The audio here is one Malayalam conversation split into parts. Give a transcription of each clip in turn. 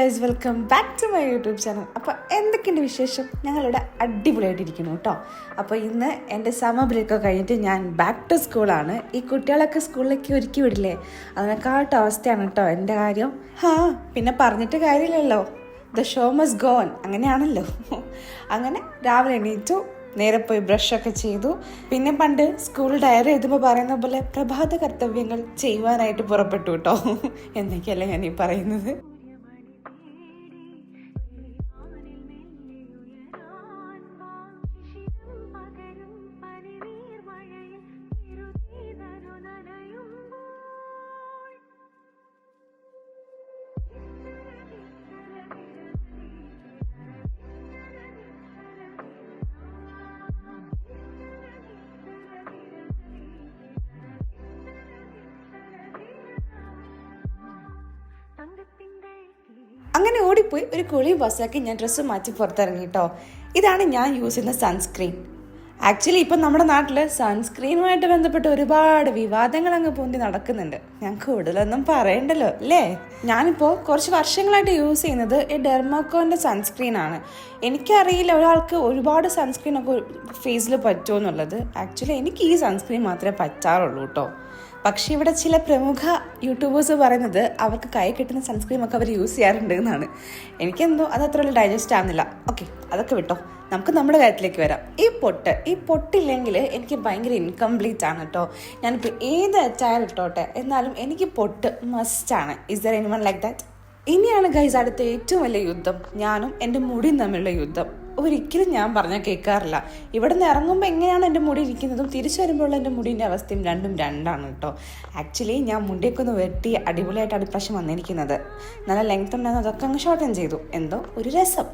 Guys, welcome back to my YouTube channel. അപ്പോൾ എന്തൊക്കെയുണ്ട് വിശേഷം? ഞങ്ങളിവിടെ അടിപൊളിയായിട്ടിരിക്കുന്നു കേട്ടോ. അപ്പോൾ ഇന്ന് എൻ്റെ സമ്മർ ബ്രേക്കൊക്കെ കഴിഞ്ഞിട്ട് ഞാൻ ബാക്ക് ടു സ്കൂളാണ്. ഈ കുട്ടികളൊക്കെ സ്കൂളിലേക്ക് ഒരുക്കി വിടില്ലേ, അതിനെക്കാട്ട് അവസ്ഥയാണ് കേട്ടോ എൻ്റെ കാര്യം. പിന്നെ പറഞ്ഞിട്ട് കാര്യമില്ലല്ലോ, the show must go on, അങ്ങനെയാണല്ലോ. അങ്ങനെ രാവിലെ എണീറ്റു, നേരെ പോയി ബ്രഷൊക്കെ ചെയ്തു. പിന്നെ പണ്ട് സ്കൂൾ ഡയറി എഴുതുമ്പോൾ പറയുന്ന പോലെ പ്രഭാത കർത്തവ്യങ്ങൾ ചെയ്യുവാനായിട്ട് പുറപ്പെട്ടു കേട്ടോ. എന്നൊക്കെയല്ലേ ഞാൻ ഈ പറയുന്നത്. അങ്ങനെ ഓടിപ്പോയി ഒരു കുളിയും ബസ്സാക്കി ഞാൻ ഡ്രസ്സ് മാറ്റി പുറത്തിറങ്ങി കേട്ടോ. ഇതാണ് ഞാൻ യൂസ് ചെയ്യുന്ന സൺസ്ക്രീൻ. ആക്ച്വലി ഇപ്പം നമ്മുടെ നാട്ടിൽ സൺസ്ക്രീനുമായിട്ട് ബന്ധപ്പെട്ട് ഒരുപാട് വിവാദങ്ങൾ അങ്ങ് പൊന്തി നടക്കുന്നുണ്ട്. ഞാൻ കൂടുതലൊന്നും പറയണ്ടല്ലോ അല്ലേ. ഞാനിപ്പോൾ കുറച്ച് വർഷങ്ങളായിട്ട് യൂസ് ചെയ്യുന്നത് ഈ ഡെർമാക്കോൻ്റെ സൺസ്ക്രീനാണ്. എനിക്കറിയില്ല ഒരാൾക്ക് ഒരുപാട് സൺസ്ക്രീനൊക്കെ ഫേസിൽ പറ്റുമോ എന്നുള്ളത്. ആക്ച്വലി എനിക്ക് ഈ സൺസ്ക്രീൻ മാത്രമേ പറ്റാറുള്ളൂ കേട്ടോ. പക്ഷേ ഇവിടെ ചില പ്രമുഖ യൂട്യൂബേഴ്സ് പറയുന്നത് അവർക്ക് കൈ കിട്ടുന്ന സൺസ്ക്രീമൊക്കെ അവർ യൂസ് ചെയ്യാറുണ്ട് എന്നാണ്. എനിക്കെന്തോ അത് അത്ര ഡൈജസ്റ്റ് ആവുന്നില്ല. ഓക്കെ, അതൊക്കെ വിട്ടോ, നമുക്ക് നമ്മുടെ കാര്യത്തിലേക്ക് വരാം. ഈ പൊട്ടില്ലെങ്കിൽ എനിക്ക് ഭയങ്കര ഇൻകംപ്ലീറ്റ് ആണ് കേട്ടോ. ഞാനിപ്പോൾ ഏത് അച്ചായം ഇട്ടോട്ടെ, എന്നാലും എനിക്ക് പൊട്ട് മസ്റ്റാണ്. Is there anyone like that? ഇനിയാണ് ഗൈസ് അടുത്ത ഏറ്റവും വലിയ യുദ്ധം, ഞാനും എൻ്റെ മുടിയും തമ്മിലുള്ള യുദ്ധം. ഒരിക്കലും ഞാൻ പറഞ്ഞാൽ കേൾക്കാറില്ല. ഇവിടെ നിന്ന് ഇറങ്ങുമ്പോൾ എങ്ങനെയാണ് എൻ്റെ മുടി ഇരിക്കുന്നതും തിരിച്ചു വരുമ്പോഴുള്ള എൻ്റെ മുടീൻ്റെ അവസ്ഥയും രണ്ടാണ് കേട്ടോ. ആക്ച്വലി ഞാൻ മുടിയൊക്കെ ഒന്ന് വെട്ടി അടിപൊളിയായിട്ടാണ് ഇപ്രാവശ്യം വന്നിരിക്കുന്നത്. നല്ല ലെങ്ത് ഉണ്ടായിരുന്നു, അതൊക്കെ അങ്ങ് ഷോർട്ടൻ ചെയ്തു. എന്തോ ഒരു രസം.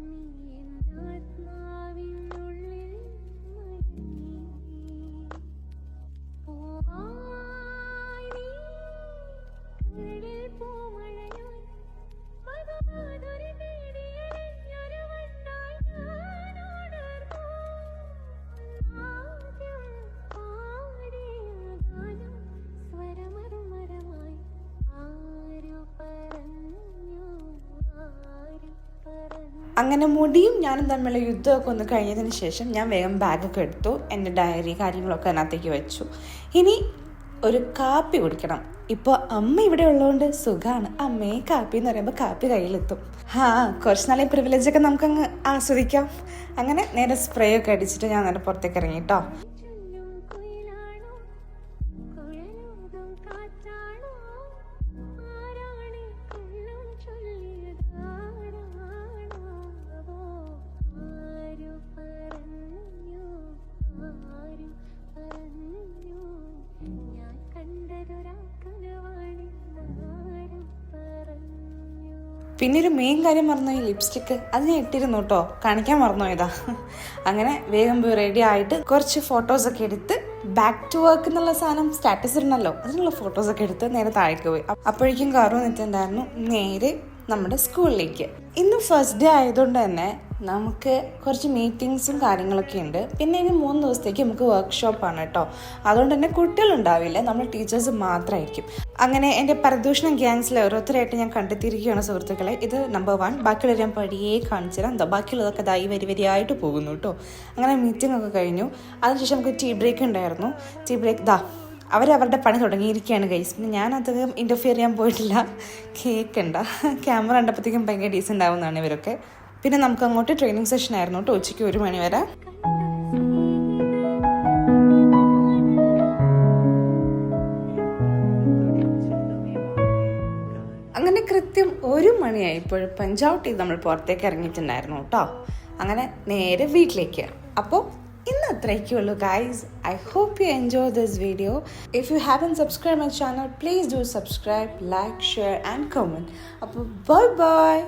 അങ്ങനെ മുടിയും ഞാനും തമ്മിലുള്ള യുദ്ധമൊക്കെ ഒന്ന് കഴിഞ്ഞതിന് ശേഷം ഞാൻ വേഗം ബാഗൊക്കെ എടുത്തു. എൻ്റെ ഡയറി കാര്യങ്ങളൊക്കെ അതിനകത്തേക്ക് വെച്ചു. ഇനി ഒരു കാപ്പി കുടിക്കണം. ഇപ്പോൾ അമ്മ ഇവിടെ ഉള്ളതുകൊണ്ട് സുഖമാണ്. അമ്മയെ കാപ്പി എന്ന് പറയുമ്പോൾ കാപ്പി കയ്യിലെത്തും. കുറച്ച് നാളെ പ്രിവിലേജൊക്കെ നമുക്കങ്ങ് ആസ്വദിക്കാം. അങ്ങനെ നേരെ സ്പ്രേ ഒക്കെ അടിച്ചിട്ട് ഞാൻ നേരെ പുറത്തേക്ക് ഇറങ്ങി കേട്ടോ. പിന്നെ ഒരു മെയിൻ കാര്യം മറന്നു, ഈ ലിപ്സ്റ്റിക്ക് അത് ഞാൻ ഇട്ടിരുന്നു കേട്ടോ, കാണിക്കാൻ മറന്നുപോയതാ. അങ്ങനെ വേഗം പോയി റെഡി ആയിട്ട് കുറച്ച് ഫോട്ടോസൊക്കെ എടുത്ത് ബാക്ക് ടു വർക്ക് എന്നുള്ള സാധനം സ്റ്റാറ്റസ് ഇടണമല്ലോ, അതിനുള്ള ഫോട്ടോസൊക്കെ എടുത്ത് നേരെ താഴേക്ക് പോയി. അപ്പോഴേക്കും കാറ് വന്നിട്ടുണ്ടായിരുന്നു നേരെ നമ്മുടെ സ്കൂളിലേക്ക്. ഇന്ന് ഫസ്റ്റ് ഡേ ആയതുകൊണ്ട് തന്നെ നമുക്ക് കുറച്ച് മീറ്റിങ്സും കാര്യങ്ങളൊക്കെ ഉണ്ട്. പിന്നെ ഇനി 3 ദിവസത്തേക്ക് നമുക്ക് വർക്ക്ഷോപ്പാണ് കേട്ടോ. അതുകൊണ്ട് തന്നെ കുട്ടികളുണ്ടാവില്ല, നമ്മൾ ടീച്ചേഴ്സ് മാത്രമായിരിക്കും. അങ്ങനെ എൻ്റെ പരദൂഷണം ഗ്യാങ്സിലെ ഓരോരുത്തരായിട്ട് ഞാൻ കണ്ടെത്തിയിരിക്കുകയാണ് സുഹൃത്തുക്കളെ. ഇത് നമ്പർ 1. ബാക്കിയുള്ള ഞാൻ പടിയേ കാണിച്ചു തരാം. എന്താ ബാക്കിയുള്ളതൊക്കെ ഇതായി വരിയായിട്ട് പോകുന്നു കേട്ടോ. അങ്ങനെ മീറ്റിംഗ് ഒക്കെ കഴിഞ്ഞു. അതിനുശേഷം നമുക്ക് ടീ ബ്രേക്ക് ഉണ്ടായിരുന്നു. ടീ ബ്രേക്ക് അവരവരുടെ പണി തുടങ്ങിയിരിക്കുകയാണ് ഗൈസ്. പിന്നെ ഞാൻ അധികം ഇൻ്റർഫിയർ ചെയ്യാൻ പോയിട്ടില്ല. കേൾക്കണ്ട, ക്യാമറ കണ്ടപ്പോഴത്തേക്കും ഭയങ്കര ഡീസൻ്റ് ആവുന്നതാണ് ഇവരൊക്കെ. പിന്നെ നമുക്ക് അങ്ങോട്ട് ട്രെയിനിങ് സെഷൻ ആയിരുന്നു കേട്ടോ, ഉച്ചയ്ക്ക് 1 മണി വരെ. അങ്ങനെ കൃത്യം 1 മണിയായപ്പോൾ പഞ്ചാബ് ടീം നമ്മൾ പുറത്തേക്ക് ഇറങ്ങിയിട്ടുണ്ടായിരുന്നു കേട്ടോ. അങ്ങനെ നേരെ വീട്ടിലേക്ക്. അപ്പോൾ ഇന്ന് അത്രയ്ക്കുള്ളൂ guys. I hope you enjoy this video. If you haven't subscribed my channel, please do subscribe, like, share and comment. അപ്പോൾ bye bye.